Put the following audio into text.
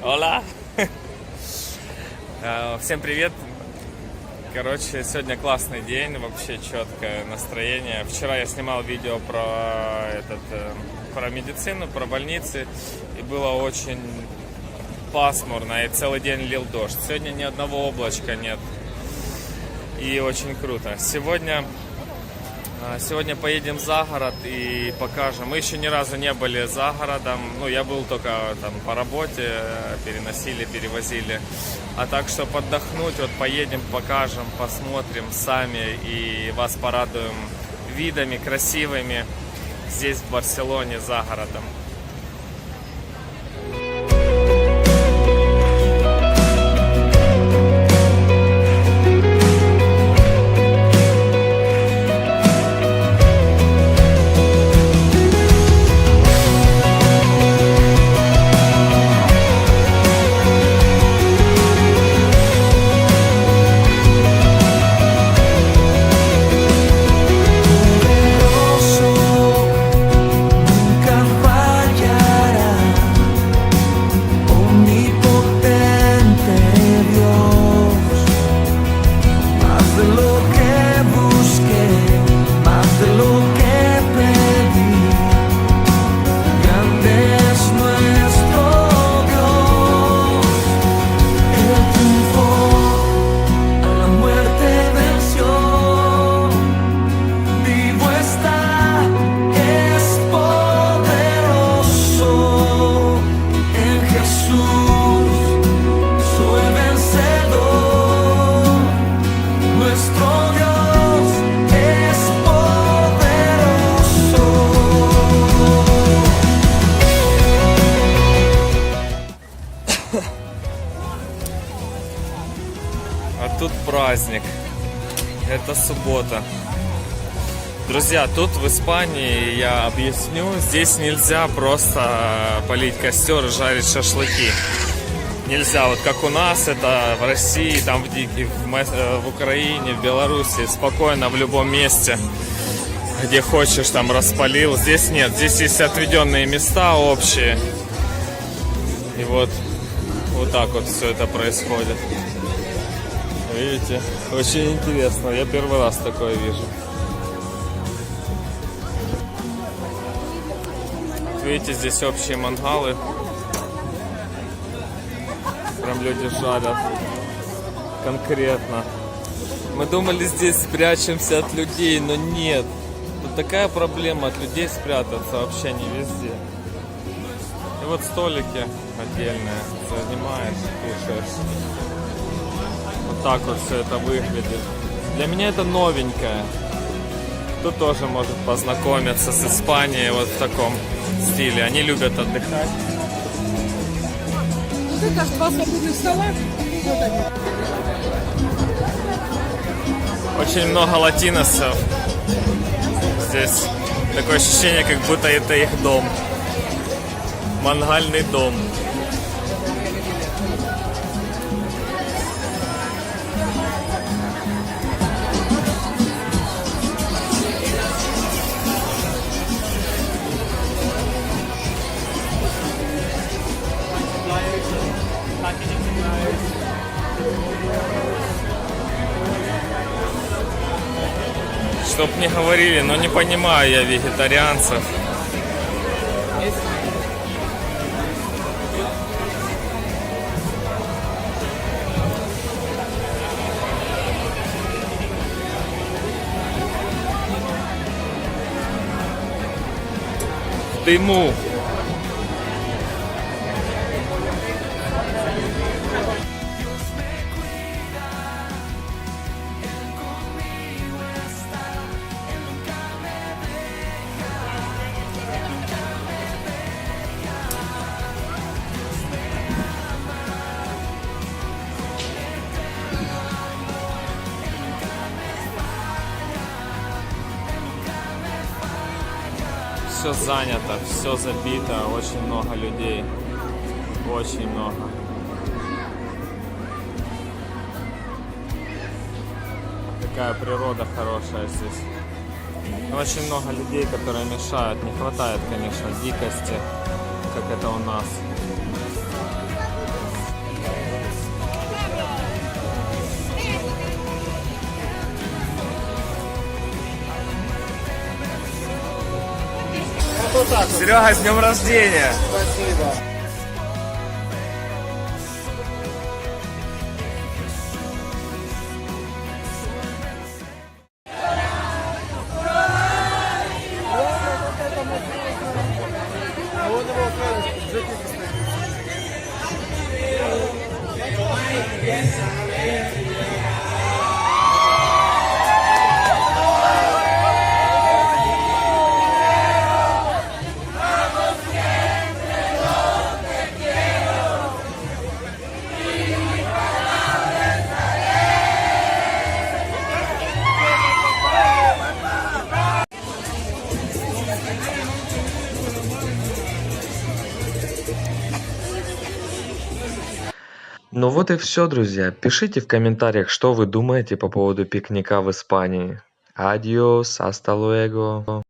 Ола! Всем привет! Короче, сегодня классный день, вообще четкое настроение. Вчера я снимал видео про медицину, про больницы, и было очень пасмурно, и целый день лил дождь. Сегодня ни одного облачка нет, и очень круто. Сегодня поедем за город и покажем. Мы еще ни разу не были за городом. Ну, я был только там по работе, перевозили. А так, чтобы отдохнуть, вот поедем, покажем, посмотрим сами и вас порадуем видами красивыми здесь, в Барселоне, за городом. А тут праздник. Это суббота. Друзья, тут в Испании, я объясню, здесь нельзя просто полить костер и жарить шашлыки. Нельзя, вот как у нас, это в России, там в Украине, в Беларуси, спокойно в любом месте, где хочешь, там распалил. Здесь нет, здесь есть отведенные места общие. И вот так вот все это происходит. Видите, очень интересно, я первый раз такое вижу. Видите, здесь общие мангалы. Прям люди жарят конкретно. Мы думали, здесь спрячемся от людей, но нет. Тут такая проблема, от людей спрятаться вообще не везде. И вот столики отдельные, занимаешь, кушаешь. Вот так вот все это выглядит. Для меня это новенькое. Тут тоже может познакомиться с Испанией вот в таком стиле. Они любят отдыхать. Это два свободных стола. Очень много латиносов. Здесь такое ощущение, как будто это их дом. Мангальный дом. Чтоб не говорили, но не понимаю я вегетарианцев. В дыму. Все занято, все забито, очень много людей, очень много. Такая природа хорошая здесь. Очень много людей, которые мешают. Не хватает, конечно, дикости, как это у нас. вот так вот. Серега, с днем рождения! Спасибо. А вот его Ну вот и все, друзья. Пишите в комментариях, что вы думаете по поводу пикника в Испании. Adiós, hasta luego.